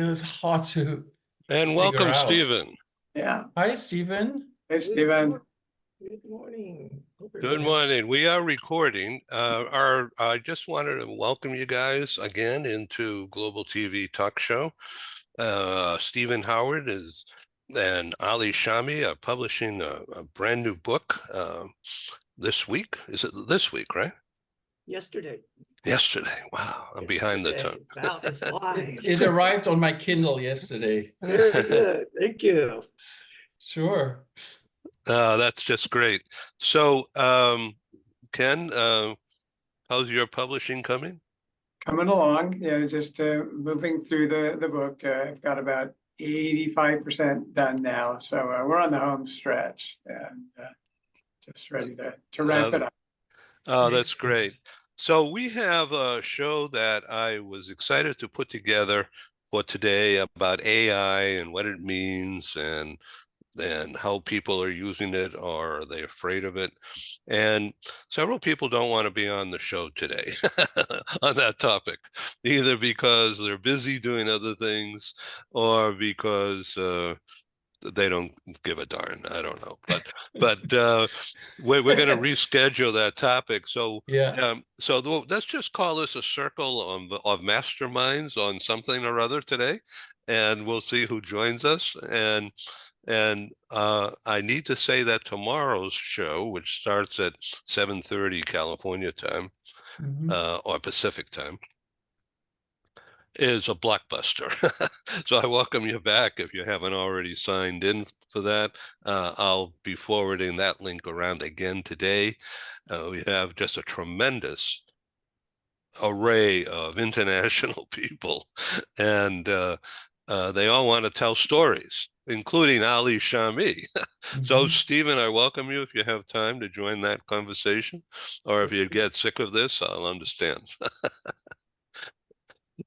was hard to And figure welcome, out. Stephen. Yeah. Hi, Stephen. Hey, Stephen. Good morning. Hope Good everybody- morning. We are recording. I just wanted to welcome you guys again into Global TV Talk Show. Stephen Howard and Ali Shami are publishing a brand new book this week. Is it this week, right? Yesterday. Yesterday. Wow, I'm behind the Yesterday. Wow, it flies. It arrived on my Kindle yesterday. Very time. good. Thank you. Sure. That's just great. So, Ken, how's your publishing coming? Coming along, just moving through the book. I've got about 85% done now. So we're on the home stretch and just ready to wrap Uh, it up. Oh, that's Excellent. great. So we have a show that I was excited to put together for today about AI and what it means and how people are using it or are they afraid of it. And several people don't want to be on the show today on that topic, either because they're busy doing other things or because they don't give a darn. I don't know, but we're going to reschedule that topic. So Yeah. let's just call this a circle of masterminds on something or other today, and we'll see who joins us. And I need to say that tomorrow's show, which starts at 7:30 California time Mhm. or Pacific time, is a blockbuster. So I welcome you back if you haven't already signed in for that. I'll be forwarding that link around again today. We have just a tremendous array of international people, and they all want to tell stories, including Ali Shami. So, Mhm. Stephen, I welcome you if you have time to join that conversation, or if you get sick of this, I'll understand.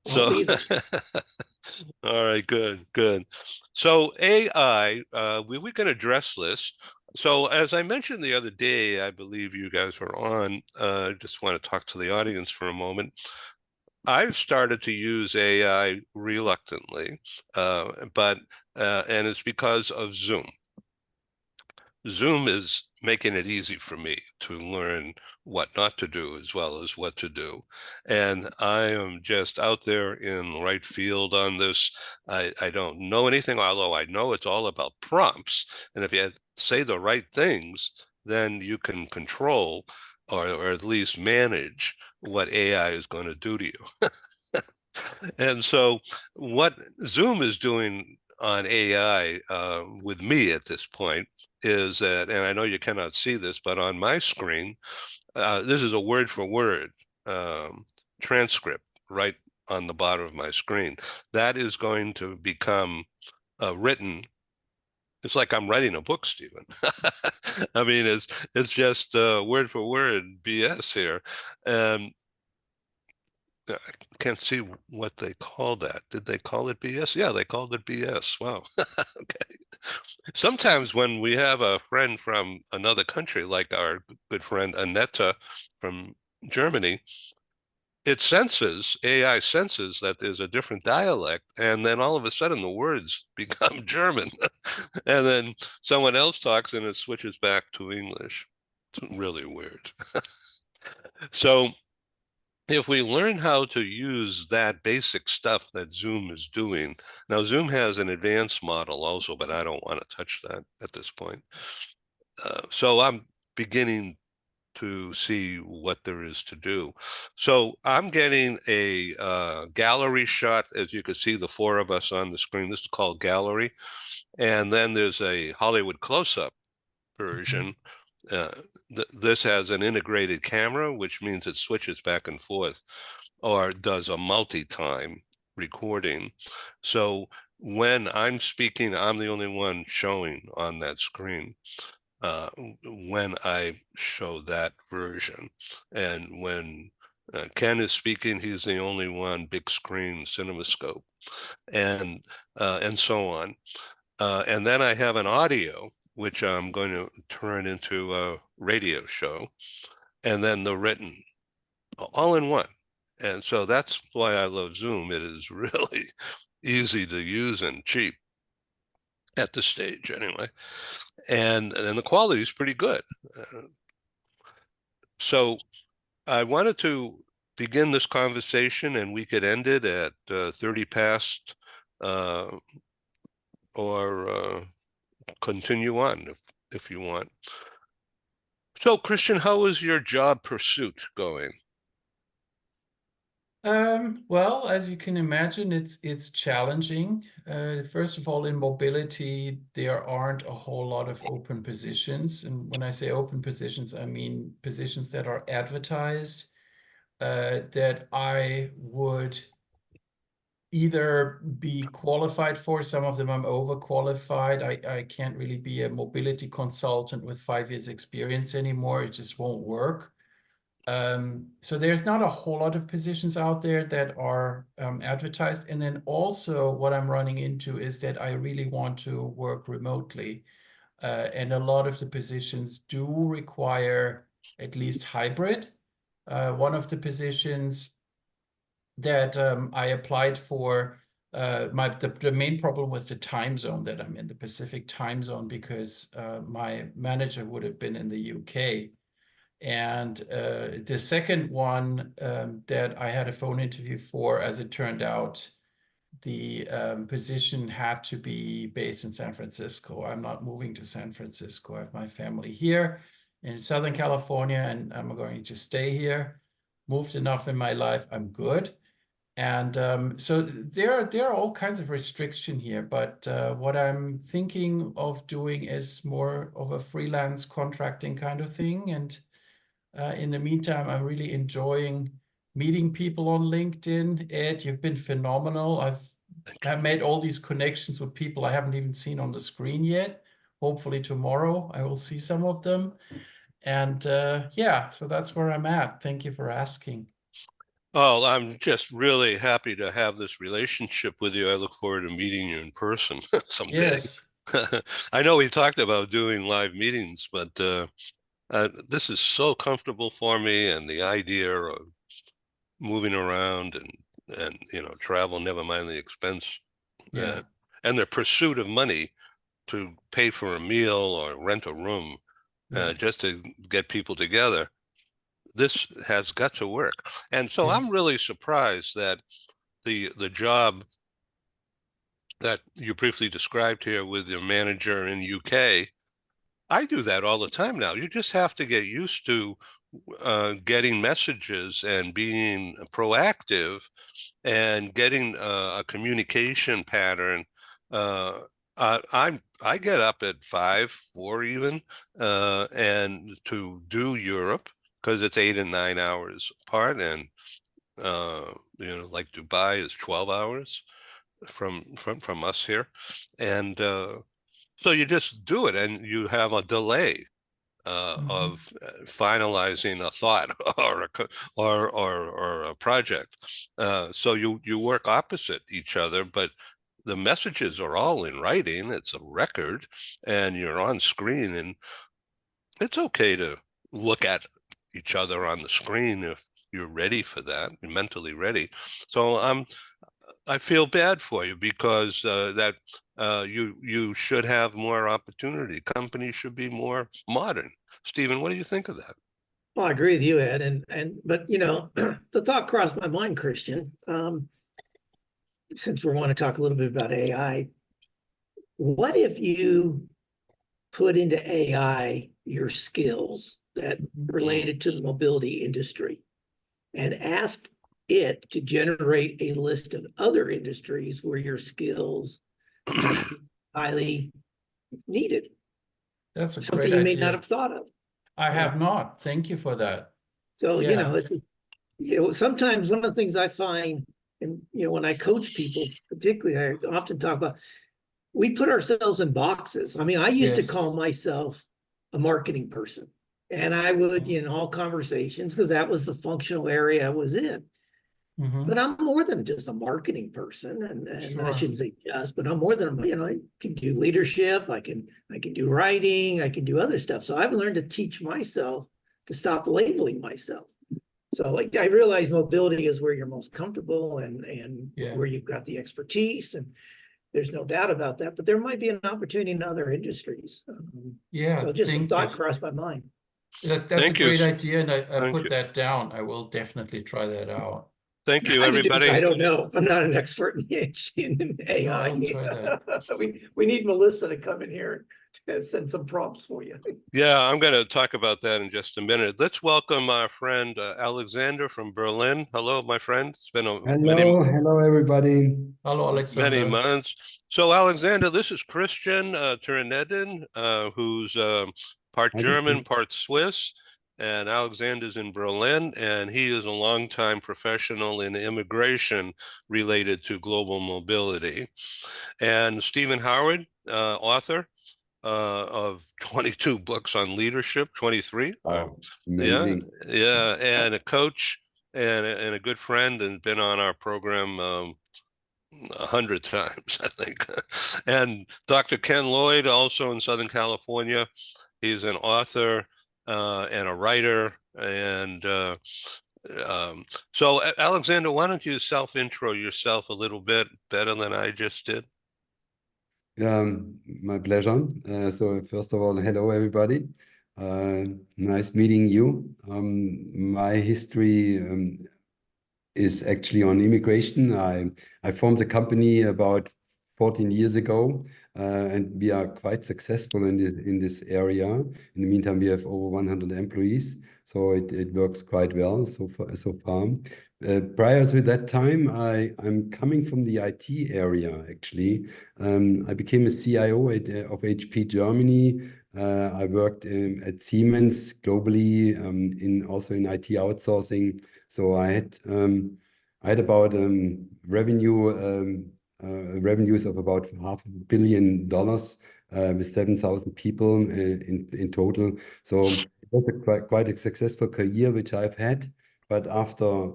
I'll So, be there. all right, good, good. So AI, we can address this. So as I mentioned the other day, I believe you guys were on, just want to talk to the audience for a moment. I've started to use AI reluctantly, but and it's because of Zoom. Zoom is making it easy for me to learn what not to do as well as what to do. And I am just out there in right field on this. I don't know anything, although I know it's all about prompts. And if you say the right things, then you can control or at least manage what AI is going to do to you. And so what Zoom is doing on AI with me at this point is that, and I know you cannot see this, but on my screen, this is a word for word transcript right on the bottom of my screen. That is going to become written. It's like I'm writing a book, Stephen. I mean, it's just word for word BS here. Um, I can't see what they call that. Did they call it BS? Yeah, they called it BS. Wow. Okay. Sometimes when we have a friend from another country, like our good friend Aneta from Germany, it senses, AI senses that there's a different dialect, and then all of a sudden the words become German. And then someone else talks and it switches back to English. It's really weird. So if we learn how to use that basic stuff that Zoom is doing, now Zoom has an advanced model also, but I don't want to touch that at this point. So I'm beginning to see what there is to do. So I'm getting a gallery shot, as you can see, the four of us on the screen. This is called gallery. And then there's a Hollywood close-up version. This has an integrated camera, which means it switches back and forth or does a multi-time recording. So when I'm speaking, I'm the only one showing on that screen when I show that version. And when Ken is speaking, he's the only one big screen CinemaScope and so on. And then I have an audio, which I'm going to turn into a radio show, and then the written, all in one. And so that's why I love Zoom. It is really easy to use and cheap at this stage anyway. And then the quality is pretty good. So I wanted to begin this conversation, and we could end it at 30 past, or continue on if you want. So, Christian, how is your job pursuit going? Well, as you can imagine, it's challenging. First of all, in mobility, there aren't a whole lot of open positions. And when I say open positions, I mean positions that are advertised, that I would either be qualified for. Some of them I'm overqualified. I can't really be a mobility consultant with 5 years experience anymore. It just won't work. So there's not a whole lot of positions out there that are advertised. And then also what I'm running into is that I really want to work remotely. And a lot of the positions do require at least hybrid. One of the positions that I applied for, the main problem was the time zone that I'm in, the Pacific time zone, because my manager would have been in the UK. And the second one that I had a phone interview for, as it turned out, the position had to be based in San Francisco. I'm not moving to San Francisco. I have my family here in Southern California, and I'm going to stay here. Moved enough in my life, I'm good. And so there are all kinds of restriction here, but what I'm thinking of doing is more of a freelance contracting kind of thing. And in the meantime, I'm really enjoying meeting people on LinkedIn. Ed, you've been phenomenal. I've made all these connections with people I haven't even seen on the screen yet. Hopefully tomorrow I will see some of them. And yeah, so that's where I'm at. Thank you for asking. Oh, I'm just really happy to have this relationship with you. I look forward to meeting you in person someday. Yes. I know we talked about doing live meetings, but this is so comfortable for me, and the idea of moving around and travel, never mind the expense, Yeah. and the pursuit of money to pay for a meal or rent a room, Yeah. just to get people together. This has got to work. And so Yes. I'm really surprised that the job that you briefly described here with your manager in UK, I do that all the time now. You just have to get used to getting messages and being proactive and getting a communication pattern. I get up at 5, 4 even, and to do Europe, because it's 8 and 9 hours apart, and like Dubai is 12 hours from us here, and so you just do it, and you have a delay of finalizing a thought or a project. So you work opposite each other, but the messages are all in writing. It's a record, and you're on screen, and it's okay to look at each other on the screen if you're ready for that, you're mentally ready. So I feel bad for you, because you should have more opportunity. Companies should be more modern. Stephen, what do you think of that? Well, I agree with you, Ed. But the thought crossed my mind, Christian. Since we want to talk a little bit about AI, what if you put into AI your skills that related to the mobility industry and asked it to generate a list of other industries where your skills might be highly needed? That's a Something great you may idea. not have thought of. I have not. Thank you for that. So, Yeah. it's, sometimes one of the things I find, and, when I coach people, particularly, I often talk about, we put ourselves in boxes. I mean, I used to Yes. call myself a marketing person, and I would, in all conversations, because that was the functional area I was in. Mhm. But I'm more than just a marketing person, and I Sure. shouldn't say just, but I'm more than, I can do leadership, I can do writing, I can do other stuff. So I've learned to teach myself to stop labeling myself. So like, I realize mobility is where you're most comfortable and Yeah. where you've got the expertise, and there's no doubt about that, but there might be an opportunity in other industries. Yeah, So just a thank thought you. crossed my mind. That's a Thank you. great idea, and I Thank put you. that down. I will definitely try that out. Thank you, I do- everybody. I don't know. I'm not an expert in AI. I'll try that. We need Melissa to come in here and send some prompts for you. Yeah, I'm going to talk about that in just a minute. Let's welcome our friend Alexander from Berlin. Hello, my friend. It's been Hello, everybody. Hello, many Alexander. months. So, Alexander, this is Christian Turnedin, who's part Hi, German, Christian. part Swiss. And Alexander's in Berlin, and he is a longtime professional in immigration related to global mobility. And Stephen Howard, author of 22 books on leadership, 23. Wow, Yeah, amazing. yeah, and a coach and a good friend, and been on our program 100 times, I think. And Dr. Ken Lloyd, also in Southern California, he's an author and a writer. And so, Alexander, why don't you self-intro yourself a little bit better than I just did? My pleasure. So first of all, hello, everybody. Nice meeting you. My history is actually on immigration. I formed a company about 14 years ago, and we are quite successful in this area. In the meantime, we have over 100 employees, so it works quite well so far. Prior to that time, I'm coming from the IT area, actually. I became a CIO of HP Germany. I worked at Siemens globally, also in IT outsourcing. So I had about revenues of about $500 million with 7,000 people in total. So it was quite a successful career which I've had. But after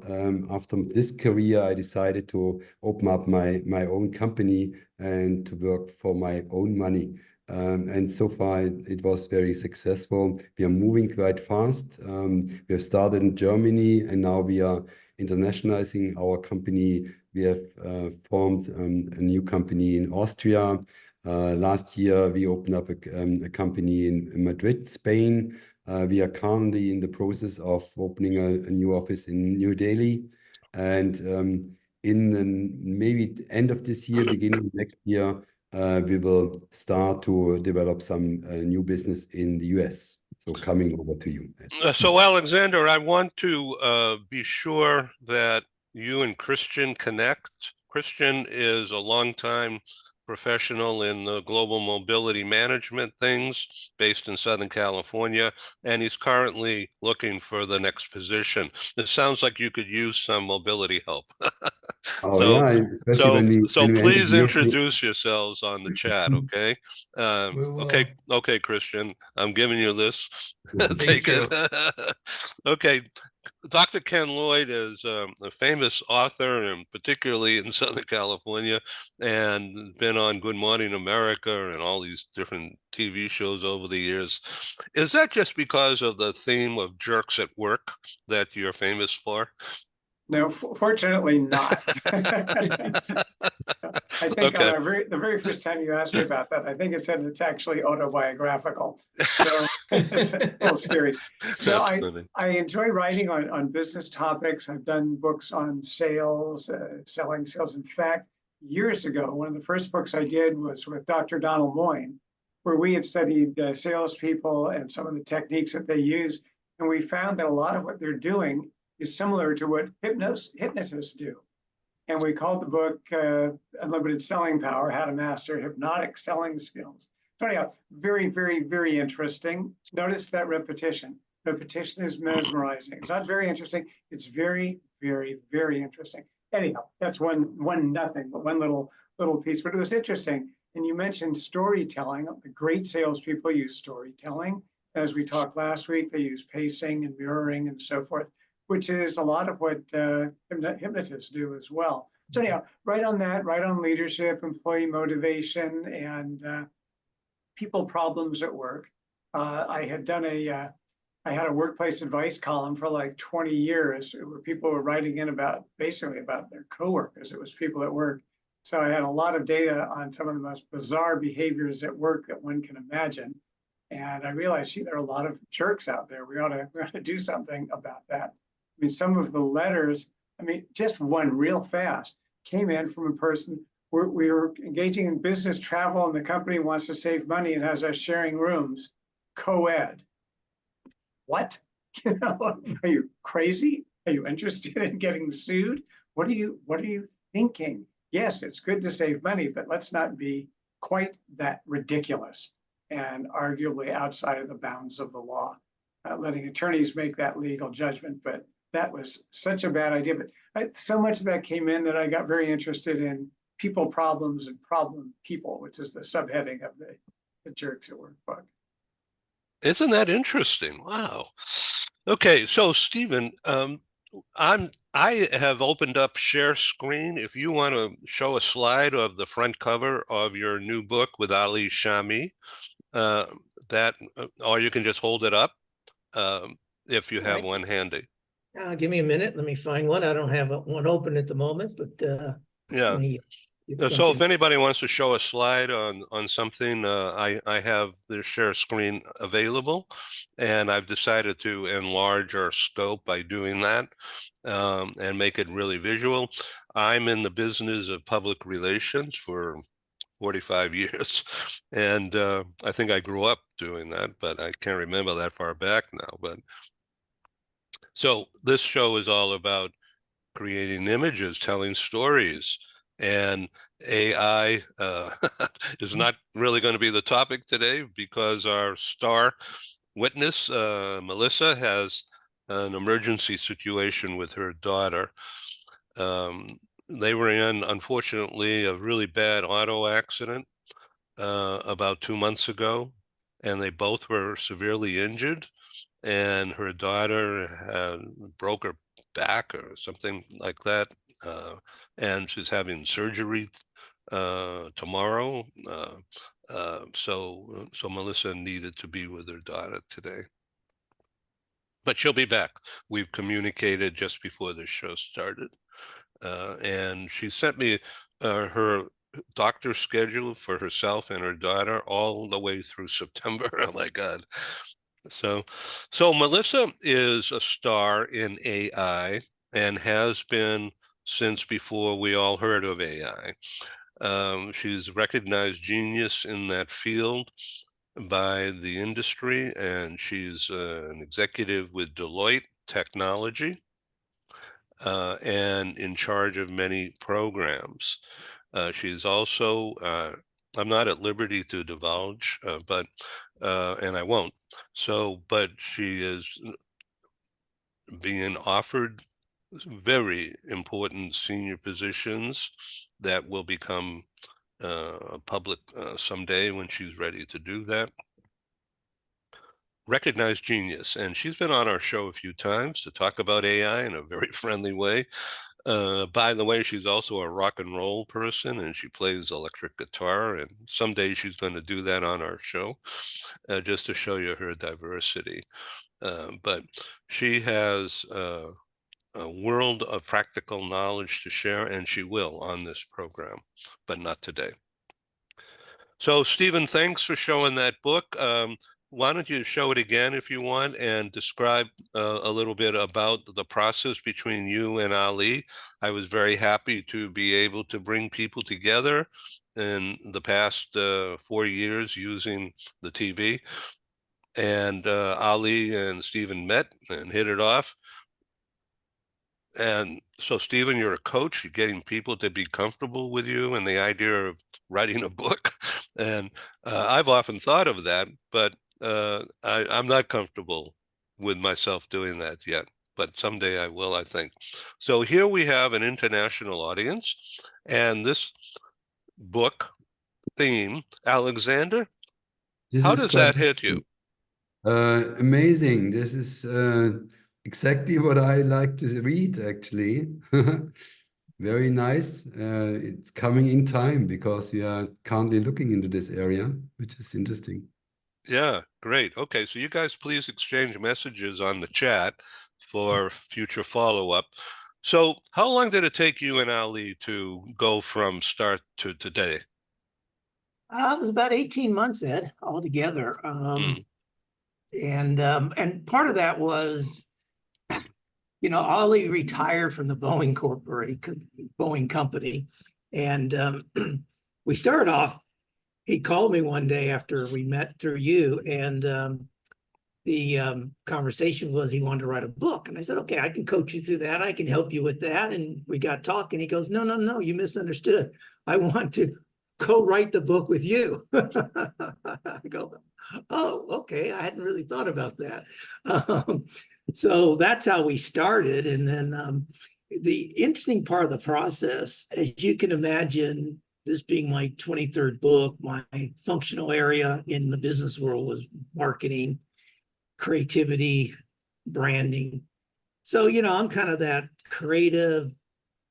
this career, I decided to open up my own company and to work for my own money. And so far, it was very successful. We are moving quite fast. We have started in Germany, and now we are internationalizing our company. We have formed a new company in Austria. Last year, we opened up a company in Madrid, Spain. We are currently in the process of opening a new office in New Delhi. And maybe end of this year, beginning of next year, we will start to develop some new business in the US. So coming over to you. So, Alexander, I want to be sure that you and Christian connect. Christian is a longtime professional in the global mobility management things based in Southern California, and he's currently looking for the next position. It sounds like you could use some mobility help. Oh So, yeah, especially so when we enter please the European. introduce yourselves on the chat, okay? We will. Okay, Christian, I'm giving you this. Thank Take you. it. Okay, Dr. Ken Lloyd is a famous author, and particularly in Southern California, and been on Good Morning America and all these different TV shows over the years. Is that just because of the theme of jerks at work that you're famous for? No, fortunately not. I think Okay. on the very first time you asked me about that, I think it said it's actually autobiographical. So it's a little scary. No, I enjoy writing on business topics. I've done books on sales, selling sales. In fact, years ago, one of the first books I did was with Dr. Donald Moyne, where we had studied salespeople and some of the techniques that they use. And we found that a lot of what they're doing is similar to what hypnotists do. And we called the book Unlimited Selling Power, How to Master Hypnotic Selling Skills. So anyhow, very, very, very interesting. Notice that repetition. Repetition is mesmerizing. It's not very interesting. It's very, very, very interesting. Anyhow, that's one little piece, but it was interesting. And you mentioned storytelling. The great salespeople use storytelling. As we talked last week, they use pacing and mirroring and so forth, which is a lot of what hypnotists do as well. So anyhow, right on that, right on leadership, employee motivation, and people problems at work. I had done a I had a workplace advice column for like 20 years where people were writing in about basically about their coworkers. It was people at work. So I had a lot of data on some of the most bizarre behaviors at work that one can imagine. And I realized, gee, there are a lot of jerks out there. We ought to do something about that. I mean, some of the letters, I mean, just one real fast came in from a person. We were engaging in business travel and the company wants to save money and has us sharing rooms, co-ed. What? You know, are you crazy? Are you interested in getting sued? What are you thinking? Yes, it's good to save money, but let's not be quite that ridiculous and arguably outside of the bounds of the law. Letting attorneys make that legal judgment, but that was such a bad idea. But so much of that came in that I got very interested in people problems and problem people, which is the subheading of the Jerks at Work book. Isn't that interesting? Wow. Okay, so Stephen, I have opened up share screen. If you want to show a slide of the front cover of your new book with Ali Shami, or you can just hold it up if you have one handy. Give me a minute. Let me find one. I don't have one open at the moment, but Yeah. let me So if anybody wants to show a slide on something, I have the share screen available, and I've decided to enlarge our scope by doing that and make it really visual. I'm in the business of public relations for 45 years, and I think I grew up doing that, but I can't remember that far back now. But so this show is all about creating images, telling stories. And AI is not really going to be the topic today because our star witness, Melissa, has an emergency situation with her daughter. They were in, unfortunately, a really bad auto accident about 2 months ago, and they both were severely injured. And her daughter broke her back or something like that, and she's having surgery tomorrow. So Melissa needed to be with her daughter today, but she'll be back. We've communicated just before the show started, and she sent me her doctor schedule for herself and her daughter all the way through September. Oh my God. So Melissa is a star in AI and has been since before we all heard of AI. She's a recognized genius in that field by the industry, and she's an executive with Deloitte Technology and in charge of many programs. She's also, I'm not at liberty to divulge, but and I won't. So, but she is being offered very important senior positions that will become public someday when she's ready to do that. Recognized genius, and she's been on our show a few times to talk about AI in a very friendly way. By the way, she's also a rock and roll person, and she plays electric guitar, and someday she's going to do that on our show, just to show you her diversity. But she has a world of practical knowledge to share, and she will on this program, but not today. So, Stephen, thanks for showing that book. Why don't you show it again if you want and describe a little bit about the process between you and Ali? I was very happy to be able to bring people together in the past 4 years using the TV. And Ali and Stephen met and hit it off. And so, Stephen, you're a coach. You're getting people to be comfortable with you and the idea of writing a book. And I've often thought of that, but I'm not comfortable with myself doing that yet. But someday I will, I think. So here we have an international audience, and this book theme, Alexander, how does that hit you? Amazing. This is exactly what I like to read, actually. Very nice. It's coming in time because we are currently looking into this area, which is interesting. Yeah, great. Okay, so you guys please exchange messages on the chat for future follow-up. So how long did it take you and Ali to go from start to today? It was about 18 months, Ed, altogether. Mm. And part of that was, Ollie retired from the Boeing company. And we started off, he called me one day after we met through you, and the conversation was he wanted to write a book. And I said, okay, I can coach you through that. I can help you with that. And we got talking. He goes, no, you misunderstood. I want to co-write the book with you. I go, oh, okay. I hadn't really thought about that. So that's how we started. And then the interesting part of the process, as you can imagine, this being my 23rd book, my functional area in the business world was marketing, creativity, branding. So, I'm kind of that creative,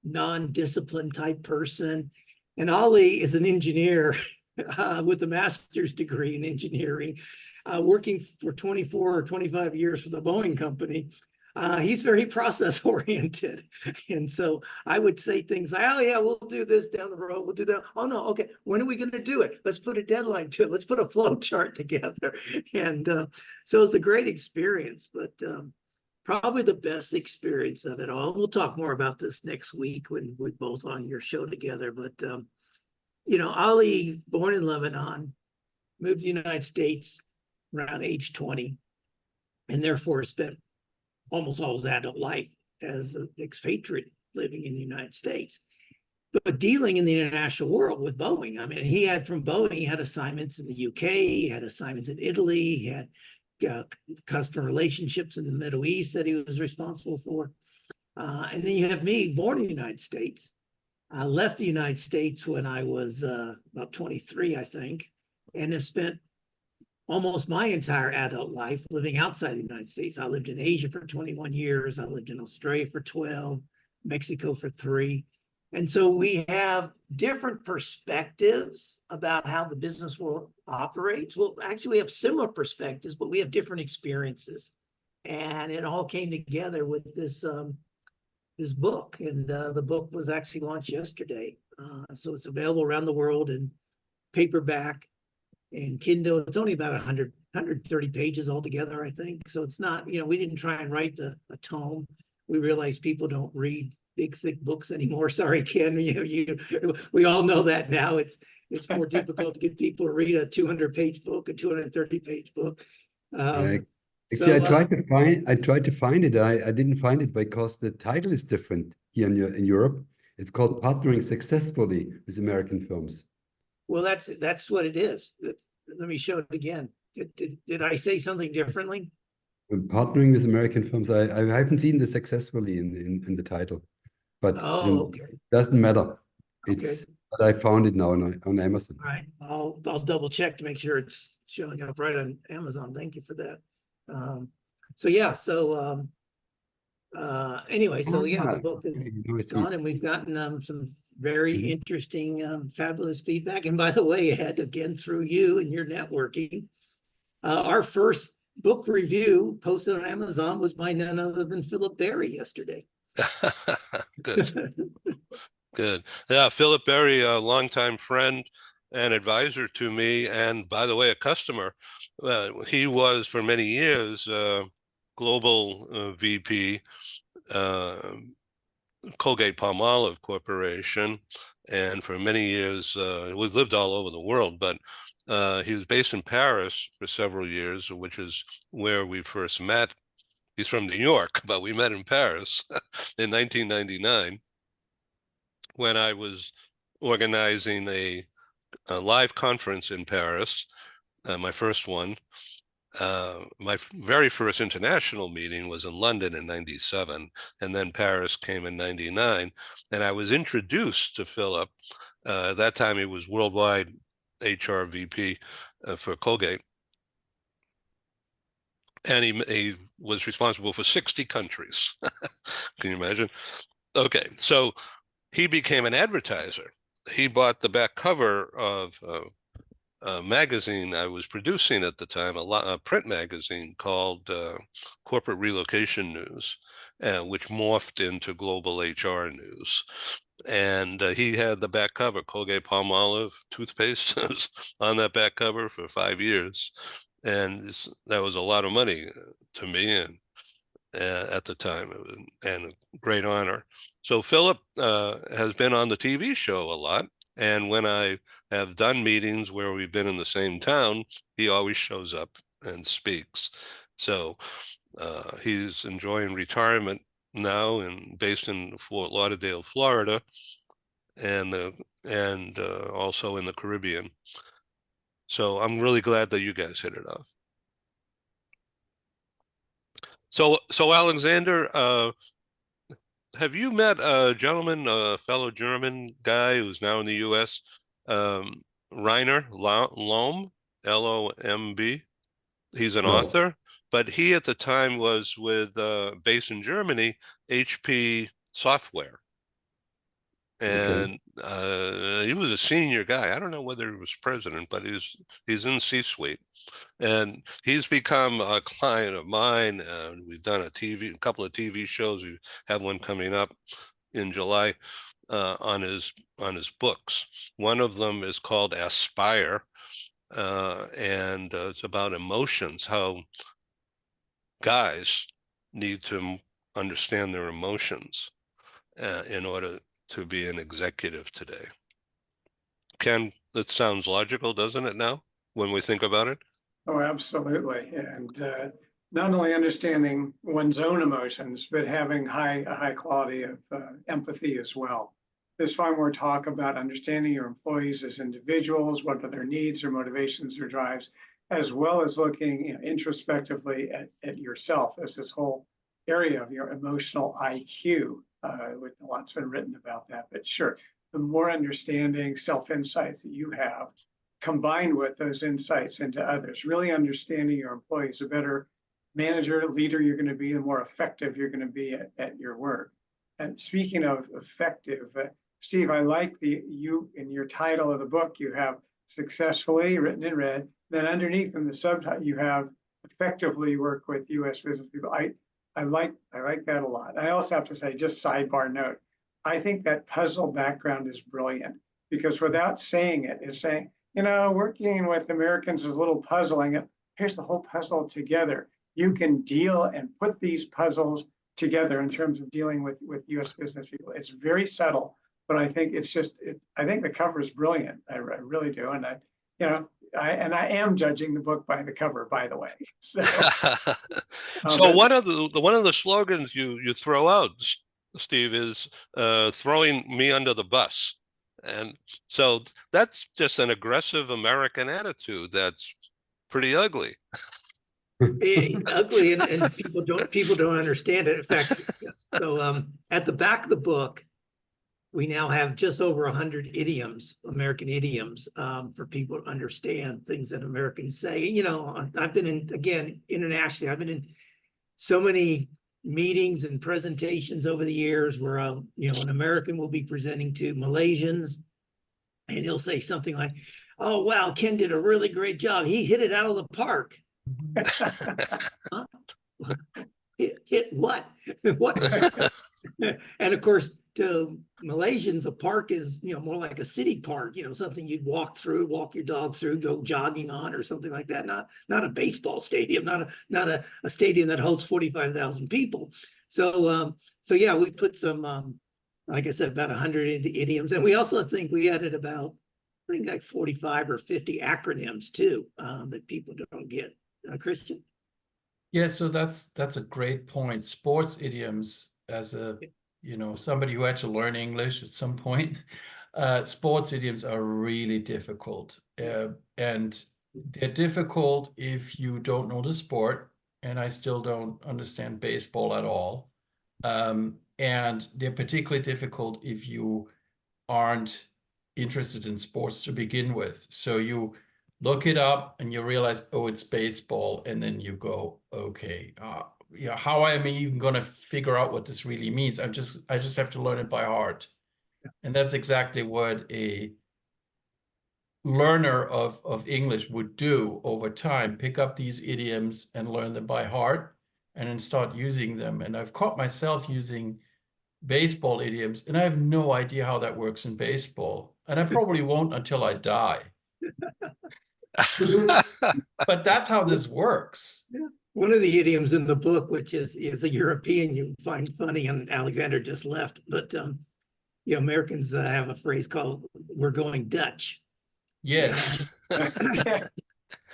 non-disciplined type person. And Ali is an engineer with a master's degree in engineering, working for 24 or 25 years for the Boeing company. He's very process oriented. And so I would say things like, oh, yeah, we'll do this down the road. We'll do that. Oh, no. Okay. When are we going to do it? Let's put a deadline to it. Let's put a flow chart together. And so it's a great experience, but probably the best experience of it all. We'll talk more about this next week when we're both on your show together. But, Ali, born in Lebanon, moved to the United States around age 20, and therefore spent almost all his adult life as an expatriate living in the United States, but dealing in the international world with Boeing. I mean, from Boeing, he had assignments in the UK, he had assignments in Italy, he had customer relationships in the Middle East that he was responsible for. And then you have me, born in the United States. I left the United States when I was about 23, I think, and have spent almost my entire adult life living outside the United States. I lived in Asia for 21 years. I lived in Australia for 12, Mexico for 3. And so we have different perspectives about how the business world operates. Well, actually, we have similar perspectives, but we have different experiences. And it all came together with this book. And the book was actually launched yesterday. So it's available around the world in paperback and Kindle. It's only about 130 pages altogether, I think. So it's not, we didn't try and write a tome. We realized people don't read big, thick books anymore. Sorry, Ken. We all know that now. It's more difficult to get people to read a 200-page book, a 230-page book. Actually, I tried to find it. I didn't find it because the title is different here in Europe. It's called Partnering Successfully with American Firms. Well, that's what it is. Let me show it again. Did I say something differently? Partnering with American firms. I haven't seen the successfully in the title, but okay. Doesn't matter. Okay. But I found it now on Amazon. All right, I'll double check to make sure it's showing up right on Amazon. Thank you for that. Anyway, the book is gone, and we've gotten some very interesting, fabulous feedback. And by the way, Ed, again through you and your networking, our first book review posted on Amazon was by none other than Philip Berry yesterday. Good. Good. Yeah, Philip Berry, a longtime friend and advisor to me, and by the way, a customer. He was for many years global VP, Colgate-Palmolive Corporation, and for many years we've lived all over the world, but he was based in Paris for several years, which is where we first met. He's from New York, but we met in Paris in 1999 when I was organizing a live conference in Paris, my first one. My very first international meeting was in London in 97, and then Paris came in 99. And I was introduced to Philip. At that time, he was worldwide HR VP for Colgate. And he was responsible for 60 countries. Can you imagine? Okay, so he became an advertiser. He bought the back cover of magazine I was producing at the time, a print magazine called Corporate Relocation News, which morphed into Global HR News. And he had the back cover, Colgate Palmolive toothpaste on that back cover for 5 years. And that was a lot of money to me and at the time, and a great honor. So Philip has been on the TV show a lot. And when I have done meetings where we've been in the same town, he always shows up and speaks. So he's enjoying retirement now and based in Fort Lauderdale, Florida, and also in the Caribbean. So I'm really glad that you guys hit it off. So Alexander, have you met a gentleman, a fellow German guy who's now in the U.S., Rainer Lomb, Lomb? He's an No. author, but he at the time was with, based in Germany, HP Software. And he was a senior guy. I don't know whether he was president, but he's in C-suite. And he's become a client of mine. We've done a couple of TV shows. We have one coming up in July on his books. One of them is called Aspire, and it's about emotions, how guys need to understand their emotions in order to be an executive today. Ken, that sounds logical, doesn't it now, when we think about it? Oh, absolutely. And not only understanding one's own emotions, but having a high quality of empathy as well. There's far more talk about understanding your employees as individuals, what are their needs, their motivations, their drives, as well as looking introspectively at yourself as this whole area of your emotional IQ. Lots been written about that, but sure, the more understanding self-insights that you have, combined with those insights into others, really understanding your employees, a better manager, leader you're going to be, the more effective you're going to be at your work. And speaking of effective, Steve, I like you in your title of the book, you have successfully written in red, then underneath in the subtitle, you have effectively work with U.S. business people. I like that a lot. I also have to say, just sidebar note, I think that puzzle background is brilliant because without saying it, it's saying, working with Americans is a little puzzling. Here's the whole puzzle together. You can deal and put these puzzles together in terms of dealing with U.S. business people. It's very subtle, but I think I think the cover is brilliant. I really do. And I am judging the book by the cover, by the way. So, one of the slogans you throw out, Steve, is throwing me under the bus. And so that's just an aggressive American attitude that's pretty ugly. Ugly, and people don't understand it. In fact, so at the back of the book, we now have just over 100 idioms, American idioms, for people to understand things that Americans say. I've been internationally, I've been in so many meetings and presentations over the years where an American will be presenting to Malaysians and he'll say something like, "Oh wow, Ken did a really great job. He hit it out of the park." Huh? Hit what? What? And of course, to Malaysians, a park is more like a city park, something you'd walk your dog through, go jogging on, or something like that. Not a baseball stadium, not a stadium that holds 45,000 people. So yeah, we put some like I said, about 100 idioms, and we also think we added about like 45 or 50 acronyms too that people don't get. Christian? Yeah, so that's a great point. Sports idioms, as somebody who had to learn English at some point, sports idioms are really difficult. And they're difficult if you don't know the sport, and I still don't understand baseball at all. And they're particularly difficult if you aren't interested in sports to begin with. So you look it up and you realize, oh, it's baseball. And then you go, okay, how am I even going to figure out what this really means? I just have to learn it by heart. And that's exactly what a learner of English would do over time, pick up these idioms and learn them by heart and then start using them. And I've caught myself using baseball idioms, and I have no idea how that works in baseball. And I probably won't until I die. But that's how this works. Yeah. One of the idioms in the book, which is a European you find funny, and Alexander just left, but Americans have a phrase called "we're going Dutch." Yes, Yeah.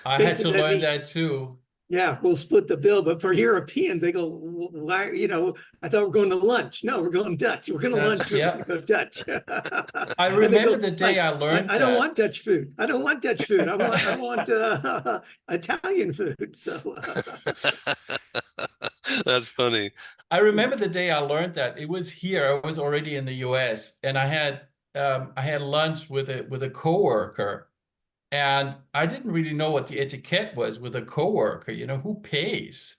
I had Basically, to that learn means- that too. Yeah, we'll split the bill. But for Europeans, they go, why, I thought we're going to lunch. No, we're going Dutch. We're going to lunch. Yeah. We're going to go Dutch. I And they remember go, the day I learned I don't that. want Dutch food. I don't want Dutch food. I want Italian food. So That's funny. I remember the day I learned that. It was here. I was already in the US, and I had lunch with a coworker, and I didn't really know what the etiquette was with a coworker. Who pays?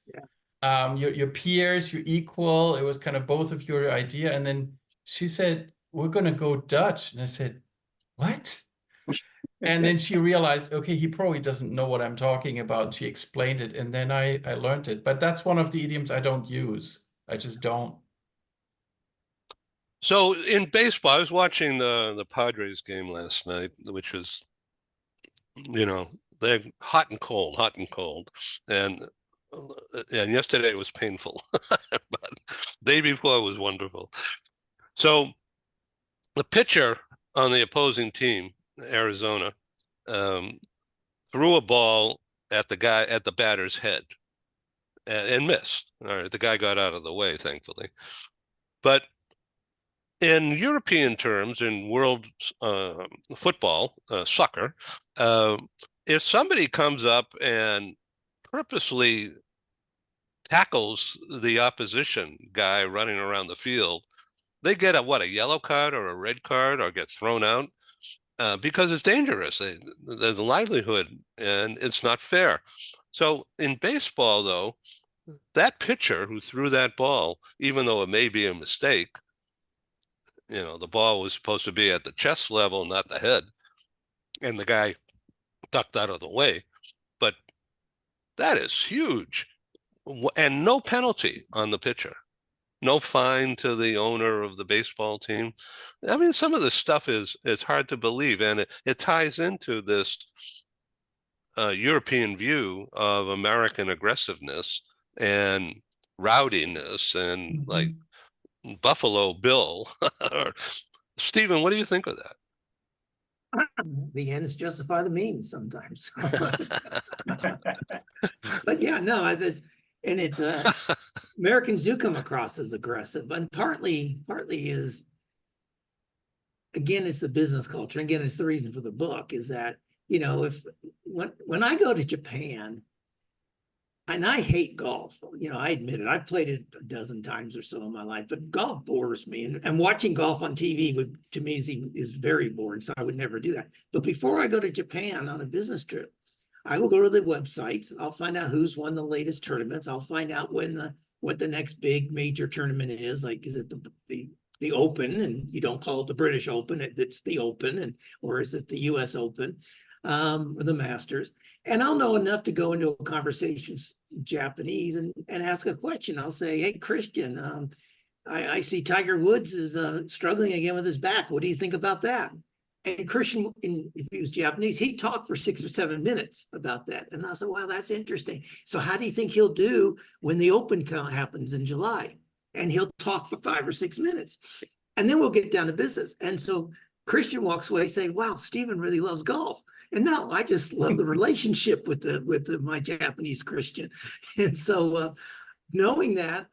Yeah. Your peers, your equal. It was kind of both of your idea. And then she said, "We're gonna go Dutch," and I said, "What?" And then she realized, okay, he probably doesn't know what I'm talking about. And she explained it, and then I learned it. But that's one of the idioms I don't use. I just don't. So in baseball, I was watching the Padres game last night, which was, they're hot and cold, and yesterday was painful, but day before was wonderful. So the pitcher on the opposing team, Arizona, threw a ball at the batter's head and missed. All right, the guy got out of the way, thankfully. But in European terms, in world football, soccer, if somebody comes up and purposely tackles the opposition guy running around the field, they get a yellow card or a red card or get thrown out because it's dangerous. There's a livelihood, and it's not fair. So in baseball, though, that pitcher who threw that ball, even though it may be a mistake, the ball was supposed to be at the chest level, not the head, and the guy ducked out of the way. But that is huge, and no penalty on the pitcher, no fine to the owner of the baseball team. I mean, some of this stuff is hard to believe, and it ties into this European view of American aggressiveness and rowdiness and like Buffalo Bill. Stephen, what do you think of that? the ends justify the means sometimes. But yeah, no, Americans do come across as aggressive, and partly is, again, it's the business culture. Again, it's the reason for the book is that, when I go to Japan, and I hate golf, I admit it, I've played it a dozen times or so in my life, but golf bores me. And watching golf on TV to me is very boring. So I would never do that. But before I go to Japan on a business trip, I will go to the websites. I'll find out who's won the latest tournaments. I'll find out what the next big major tournament is. Like, is it the Open, and you don't call it the British Open, it's the Open, or is it the US Open, or the Masters? And I'll know enough to go into a conversation in Japanese and ask a question. I'll say, "Hey, Christian, I see Tiger Woods is struggling again with his back. What do you think about that?" And Christian, if he was Japanese, he talked for 6 or 7 minutes about that. And I said, "Wow, that's interesting. So how do you think he'll do when the Open happens in July?" And he'll talk for 5 or 6 minutes. And then we'll get down to business. And so Christian walks away saying, "Wow, Stephen really loves golf." And no, I just love the relationship with my Japanese Christian. And so knowing that,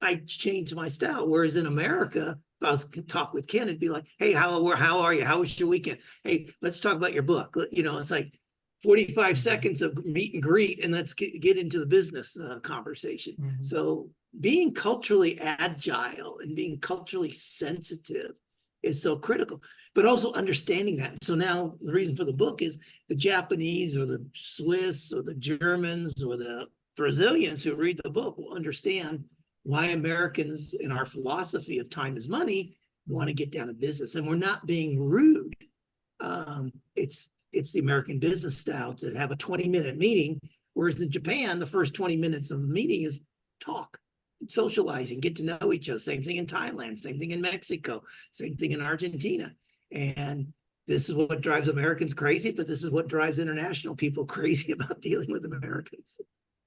I changed my style. Whereas in America, if I was to talk with Ken, it'd be like, "Hey, how are you? How was your weekend? Hey, let's talk about your book." It's like 45 seconds of meet and greet, and let's get into the business conversation. So being culturally agile and being culturally sensitive is so critical, but also understanding that. So now the reason for the book is the Japanese or the Swiss or the Germans or the Brazilians who read the book will understand why Americans in our philosophy of time is money want to get down to business. And we're not being rude. It's the American business style to have a 20-minute meeting, whereas in Japan, the first 20 minutes of the meeting is talk, socializing, get to know each other. Same thing in Thailand, same thing in Mexico, same thing in Argentina. And this is what drives Americans crazy, but this is what drives international people crazy about dealing with Americans.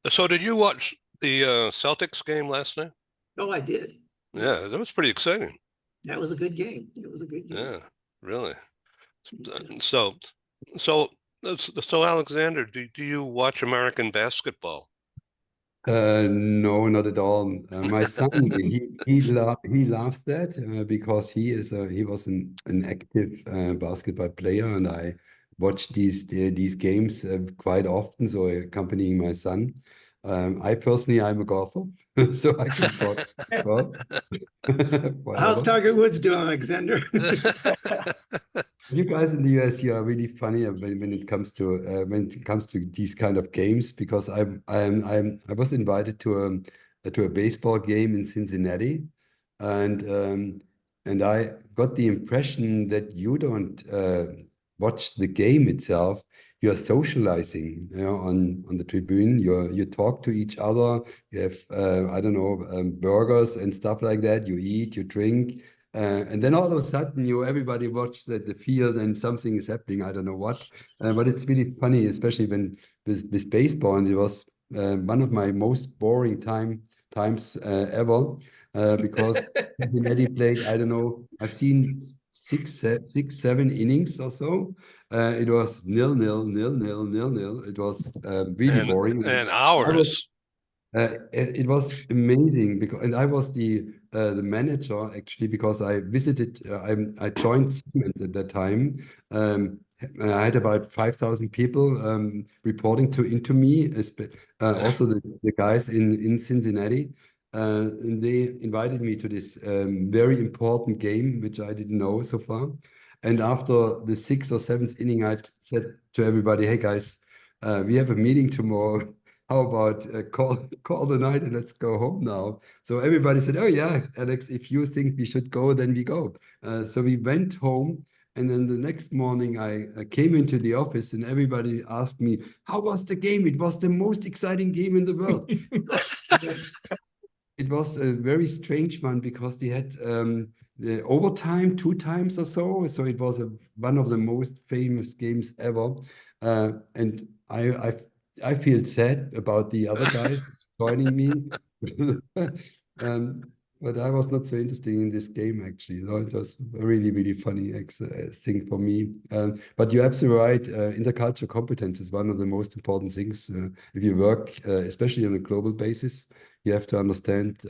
So did you watch the Celtics game last night? Oh, I did. Yeah, that was pretty exciting. That was a good game. It was a good game. Yeah, really. So, so, so Alexander, do you watch American basketball? No, not at all. My son, he loves that because he was an active basketball player, and I watch these games quite often. So accompanying my son. I personally, I'm a golfer, so I can talk golf How's forever. Tiger Woods doing, Alexander? You guys in the US, you are really funny when it comes to these kind of games because I was invited to a baseball game in Cincinnati, and I got the impression that you don't watch the game itself. You're socializing, on the tribune. You talk to each other. You have I don't know, burgers and stuff like that. You eat, you drink. And then all of a sudden, everybody watches the field and something is happening. I don't know what, but it's really funny, especially when with baseball. And it was one of my most boring times ever because Cincinnati played. I don't know. I've seen six, 7 innings or so. It was 0-0, 0-0, 0-0. It was really boring. And I was hours. it was amazing because, and I was the manager actually because I visited. I joined Siemens at that time. I had about 5,000 people reporting into me, also the guys in Cincinnati, and they invited me to this very important game, which I didn't know so far. And after the 6th or 7th inning, I said to everybody, "Hey guys, we have a meeting tomorrow. How about call the night and let's go home now?" So everybody said, "Oh yeah, Alex, if you think we should go, then we go." So we went home, and then the next morning I came into the office and everybody asked me, "How was the game?" It was the most exciting game in the world. It was a very strange one because they had the overtime 2 times or so. So it was one of the most famous games ever. And I feel sad about the other guys joining me. But I was not so interested in this game actually. So it was a really, really funny thing for me. But you're absolutely right. Intercultural competence is one of the most important things if you work, especially on a global basis. You have to understand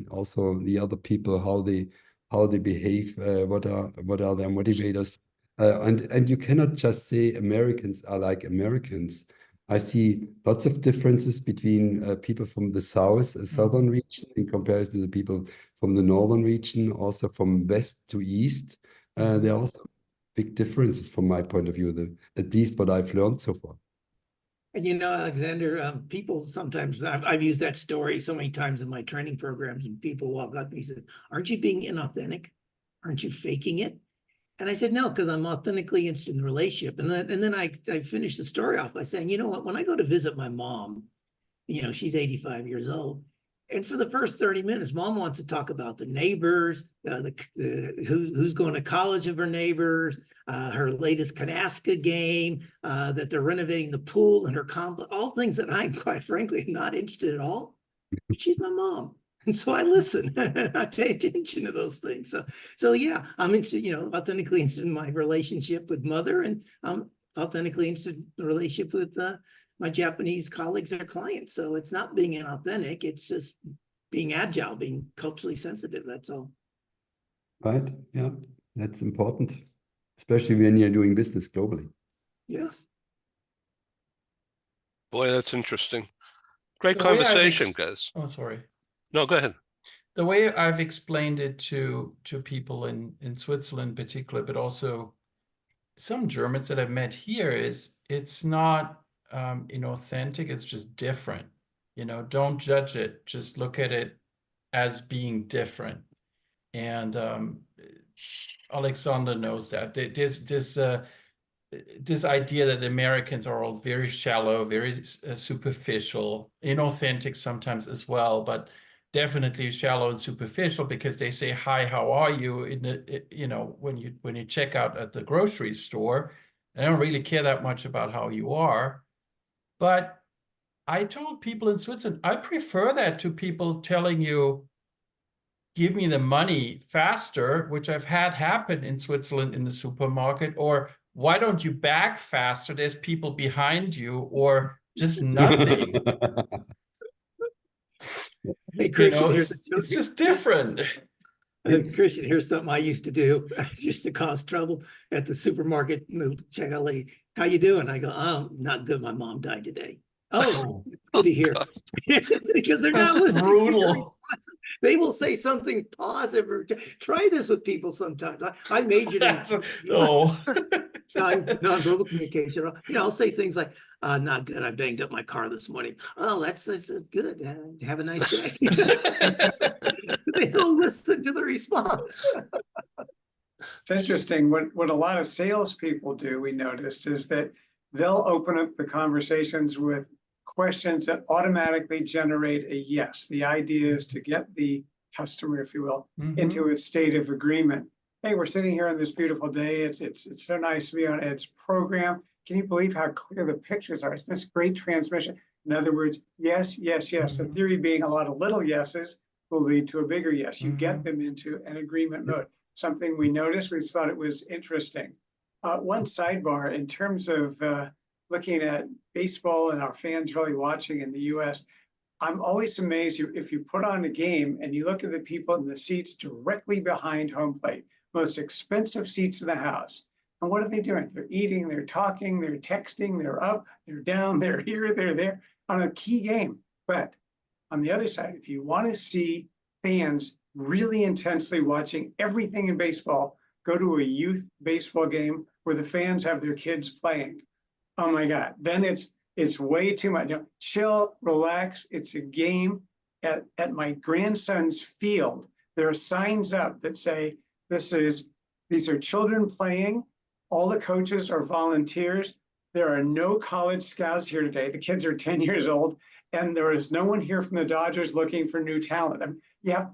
also the other people, how they behave, what are their motivators, and you cannot just say Americans are like Americans. I see lots of differences between people from the southern region in comparison to the people from the northern region, also from west to east. There are also big differences from my point of view, at least what I've learned so far. And Alexander, people sometimes, I've used that story so many times in my training programs, and people walk up to me and say, "Aren't you being inauthentic? Aren't you faking it?" And I said, "No, because I'm authentically interested in the relationship." And then I finished the story off by saying, "You know what, when I go to visit my mom, she's 85 years old. And for the first 30 minutes, mom wants to talk about the neighbors, who's going to college of her neighbors, her latest Kanaska game, that they're renovating the pool and her complex, all things that I'm quite frankly not interested at all. But she's my mom. And so I listen. I pay attention to those things. So yeah, I'm interested, authentically interested in my relationship with mother, and I'm authentically interested in the relationship with my Japanese colleagues or clients. So it's not being inauthentic, it's just being agile, being culturally sensitive. That's all. Right? Yeah, that's important, especially when you're doing business globally. Yes. Boy, that's interesting. Great The way conversation, guys. Oh, sorry. No, go ahead. The way I've explained it to people in Switzerland in particular, but also some Germans that I've met here, is it's not inauthentic, it's just different. Don't judge it, just look at it as being different. And Alexander knows that. There's this idea that Americans are all very shallow, very superficial, inauthentic sometimes as well, but definitely shallow and superficial, because they say, hi, how are you, in the, you know, when you check out at the grocery store. I don't really care that much about how you are. But I told people in Switzerland, I prefer that to people telling you, give me the money faster, which I've had happen in Switzerland in the supermarket, or why don't you back faster? There's people behind you, or just nothing. Hey, You Christian, know, here's it's just different. Christian, here's something I used to do. I used to cause trouble at the supermarket. Checkout lady, how you doing? I go, not good. My mom died today. Oh, it's good to hear. Because they're That's not listening to your brutal. responses. They will say something positive. Or try this with people sometimes. I majored in nonverbal communication. You know, I'll say things like, not good. I banged up my car this morning. Oh, that's good. Have a nice day. They don't listen to the response. It's interesting. What a lot of salespeople do, we noticed, is that they'll open up the conversations with questions that automatically generate a yes. The idea is to get the customer, if you will, into a state of agreement. Hey, we're sitting here on this beautiful day. It's so nice to be on Ed's program. Can you believe how clear the pictures are? It's this great transmission. In other words, yes, yes, yes. The theory being a lot of little yeses will lead to a bigger yes. You get them into an agreement mode. Something we noticed, we thought it was interesting. One sidebar in terms of looking at baseball and our fans really watching in the US, I'm always amazed if you put on a game and you look at the people in the seats directly behind home plate, most expensive seats in the house. And what are they doing? They're eating, they're talking, they're texting, they're up, they're down, they're here, they're there on a key game. But on the other side, if you want to see fans really intensely watching everything in baseball, go to a youth baseball game where the fans have their kids playing. Oh my God, then it's way too much. You know, chill, relax. It's a game. At my grandson's field, there are signs up that say, these are children playing. All the coaches are volunteers. There are no college scouts here today. The kids are 10 years old, and there is no one here from the Dodgers looking for new talent. I mean, you have to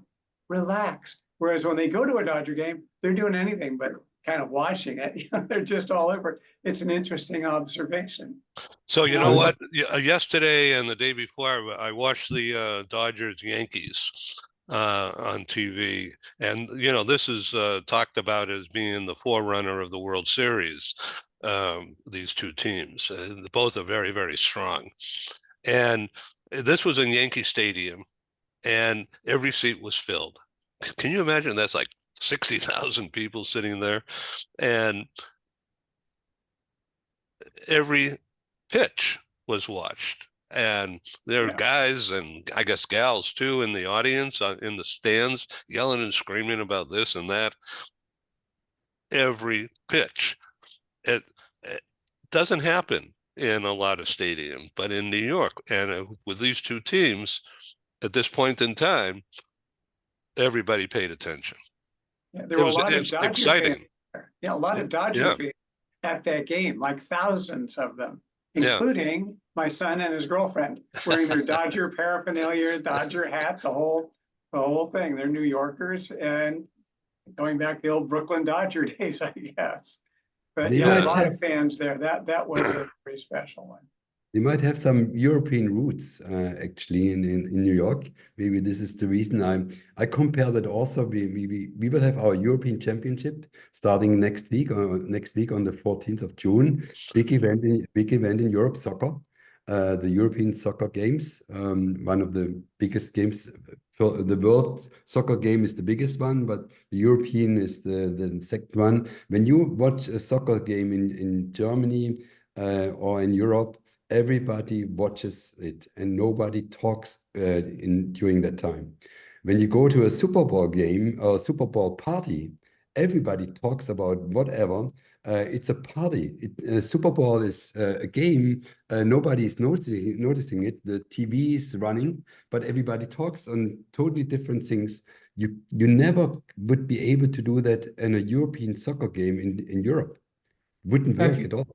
relax. Whereas when they go to a Dodger game, they're doing anything but kind of watching it. You know, they're just all over. It's an interesting observation. So you know what? Yesterday and the day before, I watched the Dodgers Yankees on TV, and you know this is talked about as being the forerunner of the World Series. These two teams, both are very, very strong, and this was in Yankee Stadium, and every seat was filled. Can you imagine? That's like 60,000 people sitting there, and every pitch was watched. And there are guys and I guess gals too in the audience, in the stands, yelling and screaming about this and that. Every pitch. It doesn't happen in a lot of stadiums, but in New York, and with these two teams, at this point in time, everybody paid attention. Yeah, there were a lot of Dodger exciting. fans there. Yeah, a lot of Dodger fans at that game, like thousands of them, including my son and his girlfriend wearing their Dodger paraphernalia, Dodger hat, the whole thing. They're New Yorkers and going back the old Brooklyn Dodger days, I guess. But yeah, a lot of fans there. That was a very special one. They might have some European roots actually in New York. Maybe this is the reason I compare that also. We will have our European Championship starting next week on the 14th of June. Big event in Europe, soccer. The European Soccer Games, one of the biggest games for the world. Soccer game is the biggest one, but the European is the second one. When you watch a soccer game in Germany or in Europe, everybody watches it and nobody talks during that time. When you go to a Super Bowl game or Super Bowl party, everybody talks about whatever. It's a party. Super Bowl is a game. Nobody is noticing it. The TV is running, but everybody talks on totally different things. You never would be able to do that in a European soccer game in Europe. wouldn't Have work you- at all.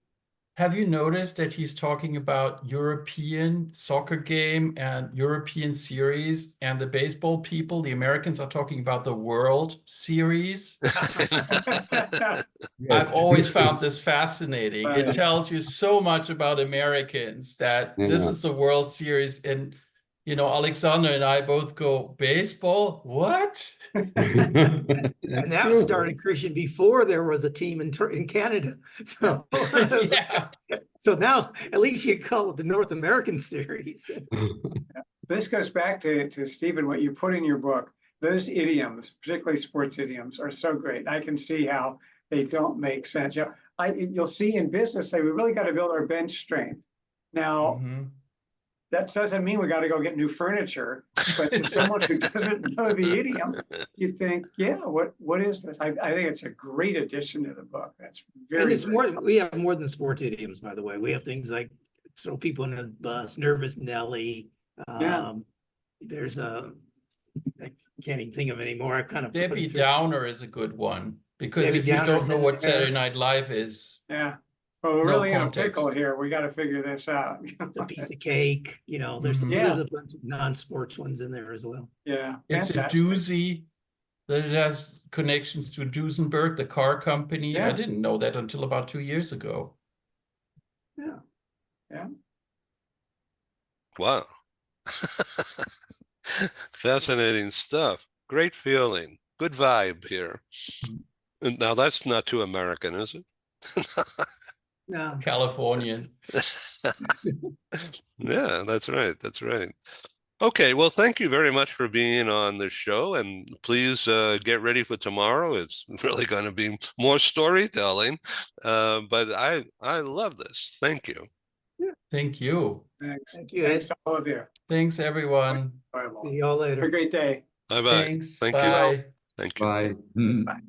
Have you noticed that he's talking about European soccer game and European series, and the baseball people, the Americans, are talking about the World Series? I've Yes. always found this fascinating. It Right. tells you so much about Americans that this Yeah. is the World Series. And, you know, Alexander and I both go, baseball? What? And That's that true. started, Christian, before there was a team in Canada. So, Yeah. so now at least you call it the North American Series. This goes back to Stephen, what you put in your book. Those idioms, particularly sports idioms, are so great. I can see how they don't make sense. You know, you'll see in business say we really got to build our bench strength. Now, Mhm. that doesn't mean we got to go get new furniture, but to someone who doesn't know the idiom, you think, yeah, what is this? I think it's a great addition to the book. That's And very, it's more, we have more than sports idioms, by the way. We have things like throw people in a bus, nervous Nelly. Yeah. There's I can't even think of it anymore. I kind of put Debbie it through. Downer is a good one, because Debbie if you Downer's don't know in what there. Saturday Night Live is, yeah. Well, we're No really in a context. pickle here. We got to figure this out. It's a piece of cake, you know, there's Mhm. there's Yeah. a bunch of non-sports ones in there as well. Yeah. it's a fantastic. doozy that it has connections to Duesenberg, the car company. I Yeah. didn't know that until about 2 years ago. Yeah. Yeah. Wow. Fascinating stuff. Great feeling. Good vibe here. And now that's not too American, is it? No. Californian. Yeah, that's right. That's right. Okay, well, thank you very much for being on the show, and please get ready for tomorrow. It's really going to be more storytelling, but I love this. Thank you. Thank you. Thanks. Thank you, Thanks Ed. to all of you. Thanks, everyone. Enjoyable. See y'all Have a later. great day. Bye bye. Thanks. Thank you. Bye. Thank you. Bye. Bye.